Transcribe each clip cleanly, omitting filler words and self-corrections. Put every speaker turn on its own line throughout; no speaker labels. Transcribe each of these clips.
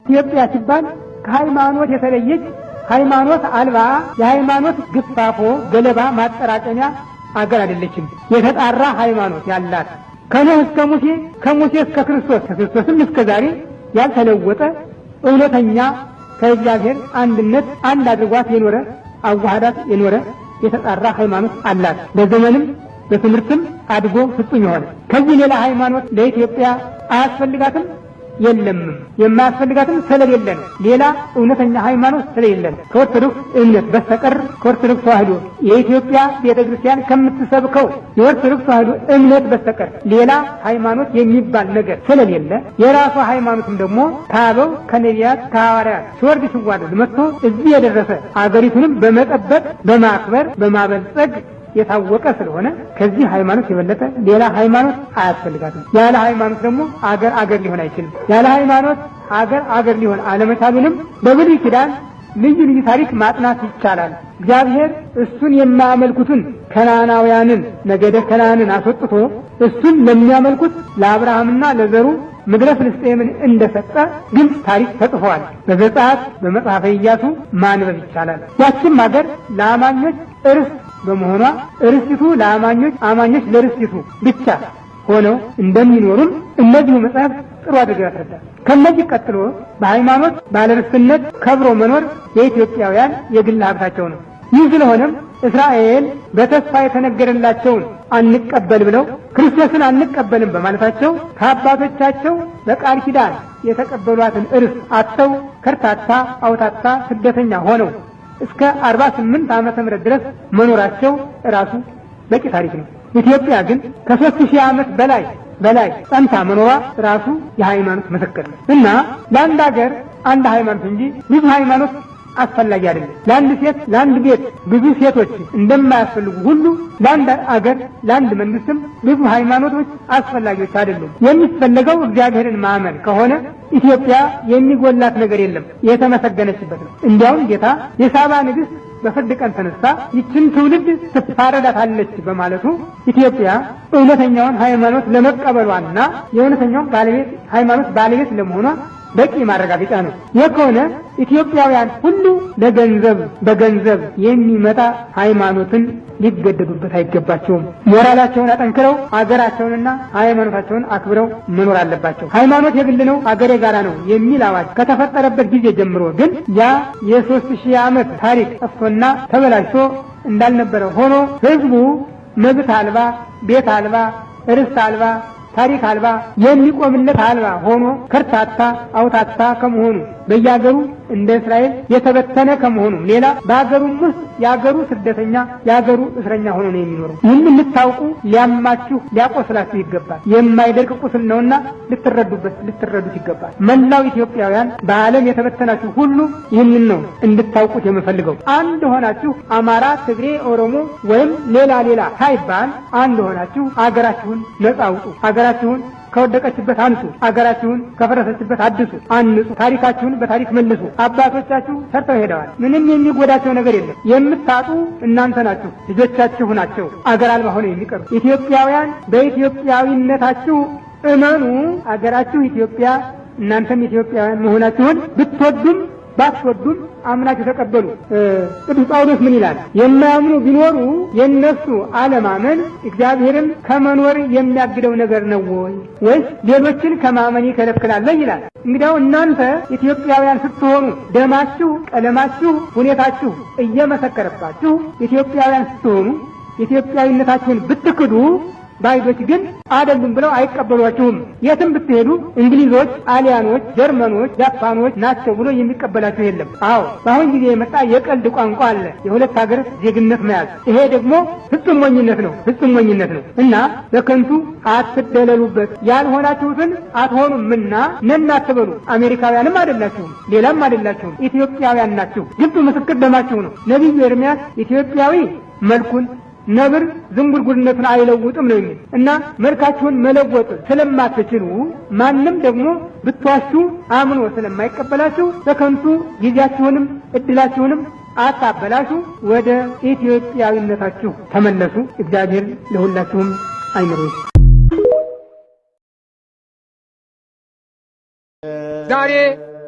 ኢትዮጵያ ሲባል ከሃይማኖት የተለየች ሃይማኖት አልባ የሃይማኖት ግፋፎ ገለባ ማጠራቀሚያ አገር አይደለችም። የተጣራ ሃይማኖት ያላት ከኖህ እስከ ሙሴ ከሙሴ እስከ ክርስቶስ ከክርስቶስም እስከ ዛሬ ያልተለወጠ እውነተኛ ከእግዚአብሔር አንድነት አንድ አድርጓት የኖረ አዋህዳት የኖረ የተጣራ ሃይማኖት አላት። በዘመንም በትምህርትም አድጎ ፍጹም የሆነ ከዚህ ሌላ ሃይማኖት ለኢትዮጵያ አያስፈልጋትም የለም። የማያስፈልጋትም ስለሌለ ነው። ሌላ እውነተኛ ሃይማኖት ስለሌለ ነው። ከኦርቶዶክስ እምነት በስተቀር ከኦርቶዶክስ ተዋህዶ የኢትዮጵያ ቤተክርስቲያን ከምትሰብከው የኦርቶዶክስ ተዋህዶ እምነት በስተቀር ሌላ ሃይማኖት የሚባል ነገር ስለሌለ የራሷ ሃይማኖትም ደግሞ ከአበው ከነቢያት ከሐዋርያት ሲወርድ ሲዋረድ መጥቶ እዚህ የደረሰ አገሪቱንም በመጠበቅ በማክበር በማበልጸግ የታወቀ ስለሆነ ከዚህ ሃይማኖት የበለጠ ሌላ ሃይማኖት አያስፈልጋትም። ያለ ሃይማኖት ደግሞ አገር ሊሆን አይችልም። ያለ ሃይማኖት አገር ሊሆን አለመቻሉንም በብሉይ ኪዳን ልዩ ልዩ ታሪክ ማጥናት ይቻላል። እግዚአብሔር እሱን የማያመልኩትን ከናናውያንን ነገደ ከናንን አስወጥቶ እሱን ለሚያመልኩት ለአብርሃምና ለዘሩ ምድረ ፍልስጤምን እንደሰጠ ግልጽ ታሪክ ተጽፏል። በዘጸአት በመጽሐፈ ኢያሱ ማንበብ ይቻላል። ያችም ሀገር ለአማኞች እርስ በመሆኗ ርስቲቱ ለአማኞች አማኞች ለርስቲቱ ብቻ ሆነው እንደሚኖሩም እነዚህ መጽሐፍ ጥሩ አድርገው ያስረዳል። ከነዚህ ቀጥሎ በሃይማኖት ባለርስትነት ከብሮ መኖር የኢትዮጵያውያን የግል ሀብታቸው ነው። ይህ ስለሆነም እስራኤል በተስፋ የተነገረላቸውን አንቀበል ብለው ክርስቶስን አንቀበልም በማለታቸው ከአባቶቻቸው በቃል ኪዳን የተቀበሏትን እርስ አጥተው ከርታታ አውታታ ስደተኛ ሆነው እስከ 48 ዓመተ ምህረት ድረስ መኖራቸው ራሱ በቂ ታሪክ ነው። ኢትዮጵያ ግን ከ3000 ዓመት በላይ ጸንታ መኖሯ ራሱ የሃይማኖት ምስክር ነው እና ለአንድ ሀገር አንድ ሃይማኖት እንጂ ብዙ ሃይማኖት አስፈላጊ አይደለም። ለአንድ ሴት ለአንድ ቤት ብዙ ሴቶች እንደማያስፈልጉ ሁሉ ለአንድ አገር ለአንድ መንግስትም ብዙ ሃይማኖቶች አስፈላጊዎች አይደሉም። የሚፈለገው እግዚአብሔርን ማመን ከሆነ ኢትዮጵያ የሚጎላት ነገር የለም፣ የተመሰገነችበት ነው። እንዲያውም ጌታ የሳባ ንግስት በፍርድ ቀን ተነሳ ይችን ትውልድ ትፋረዳታለች በማለቱ ኢትዮጵያ እውነተኛውን ሃይማኖት ለመቀበሏና የእውነተኛውን ሃይማኖት ባለቤት ለመሆኗ በቂ ማረጋገጫ ነው። የከሆነ ኢትዮጵያውያን ሁሉ በገንዘብ የሚመጣ ሃይማኖትን ሊገደዱበት አይገባቸውም። ሞራላቸውን አጠንክረው አገራቸውንና ሃይማኖታቸውን አክብረው መኖር አለባቸው። ሃይማኖት የግል ነው፣ አገር የጋራ ነው የሚል አዋጅ ከተፈጠረበት ጊዜ ጀምሮ ግን ያ የ3000 ዓመት ታሪክ ጠፍቶና ተበላሽቶ እንዳልነበረ ሆኖ ህዝቡ መብት አልባ፣ ቤት አልባ፣ ርስት አልባ፣ ታሪክ አልባ፣ የሚቆምለት አልባ ሆኖ ከርታታ አውታታ ከመሆኑ በያገሩ እንደ እስራኤል የተበተነ ከመሆኑ ሌላ በአገሩም ውስጥ ያገሩ ስደተኛ ያገሩ እስረኛ ሆኖ ነው የሚኖረው። ይህን ልታውቁ ሊያማችሁ ሊያቆስላችሁ ይገባል። የማይደርቅ ቁስል ነውና ልትረዱት ይገባል። መላው ኢትዮጵያውያን በዓለም የተበተናችሁ ሁሉ ይህንን ነው እንድታውቁት የምፈልገው። አንድ ሆናችሁ አማራ፣ ትግሬ፣ ኦሮሞ ወይም ሌላ ሳይባል አንድ ሆናችሁ አገራችሁን ነጻ አውጡ። አገራችሁን ከወደቀችበት አንሱ። አገራችሁን ከፈረሰችበት አድሱ፣ አንጹ። ታሪካችሁን በታሪክ መልሱ። አባቶቻችሁ ሰርተው ሄደዋል። ምንም የሚጎዳቸው ነገር የለም። የምታጡ እናንተ ናችሁ፣ ልጆቻችሁ ናቸው አገር አልባ ሆነው የሚቀሩ። ኢትዮጵያውያን በኢትዮጵያዊነታችሁ እመኑ። አገራችሁ ኢትዮጵያ፣ እናንተም ኢትዮጵያውያን መሆናችሁን ብትወዱም ባትወዱም አምናችሁ ተቀበሉ። ቅዱስ ጳውሎስ ምን ይላል? የማያምኑ ቢኖሩ የነሱ አለማመን እግዚአብሔርን ከመኖር የሚያግደው ነገር ነው ወይስ ሌሎችን ከማመን ይከለክላል ይላል። እንግዲያው እናንተ ኢትዮጵያውያን ስትሆኑ ደማችሁ፣ ቀለማችሁ፣ ሁኔታችሁ እየመሰከረባችሁ ኢትዮጵያውያን ስትሆኑ ኢትዮጵያዊነታችሁን ብትክዱ ባይዶች ግን አይደሉም ብለው አይቀበሏችሁም። የትም ብትሄዱ እንግሊዞች፣ ጣሊያኖች፣ ጀርመኖች፣ ጃፓኖች ናቸው ብሎ የሚቀበላችሁ የለም። አዎ በአሁን ጊዜ የመጣ የቀልድ ቋንቋ አለ፣ የሁለት ሀገር ዜግነት መያዝ። ይሄ ደግሞ ፍጹም ሞኝነት ነው እና በከንቱ አትደለሉበት። ያልሆናችሁትን አትሆኑምና ነን አትበሉ። አሜሪካውያንም አይደላችሁም፣ ሌላም አይደላችሁም፣ ኢትዮጵያውያን ናችሁ። ግልጽ ምስክር ደማችሁ ነው። ነቢዩ ኤርምያስ ኢትዮጵያዊ መልኩን ነብር ዝንጉርጉርነቱን አይለውጥም ነው የሚል እና መልካችሁን መለወጥ ስለማትችሉ ማንም ደግሞ ብትዋሹ አምኖ ስለማይቀበላችሁ በከንቱ ጊዜያችሁንም እድላችሁንም አታበላሹ። ወደ ኢትዮጵያዊነታችሁ ተመለሱ። እግዚአብሔር ለሁላችሁም አይምሮች።
ዛሬ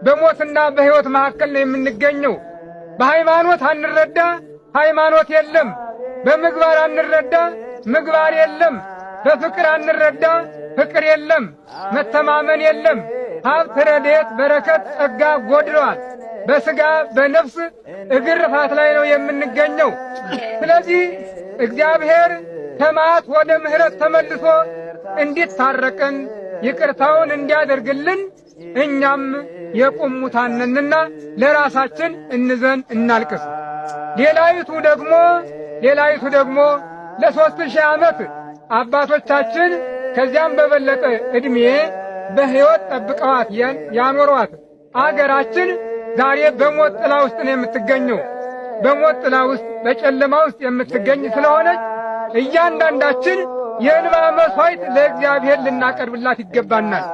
በሞትና በሕይወት መካከል ነው የምንገኘው። በሃይማኖት አንረዳ፣ ሃይማኖት የለም። በምግባር አንረዳ፣ ምግባር የለም። በፍቅር አንረዳ፣ ፍቅር የለም። መተማመን የለም። ሀብት፣ ረድኤት፣ በረከት፣ ጸጋ ጎድለዋል። በሥጋ በነፍስ እግርፋት ላይ ነው የምንገኘው። ስለዚህ እግዚአብሔር ከመዓት ወደ ምሕረት ተመልሶ እንዲታረቀን ይቅርታውን እንዲያደርግልን እኛም የቁም ሙታን ነንና ለራሳችን እንዘን እናልቅስ። ሌላይቱ ደግሞ ለ3000 ዓመት አባቶቻችን ከዚያም በበለጠ ዕድሜ በሕይወት ጠብቀዋት ያኖሯት አገራችን ዛሬ በሞት ጥላ ውስጥ ነው የምትገኘው። በሞት ጥላ ውስጥ በጨለማ ውስጥ የምትገኝ ስለሆነች እያንዳንዳችን የእንባ መሥዋዕት ለእግዚአብሔር ልናቀርብላት ይገባናል።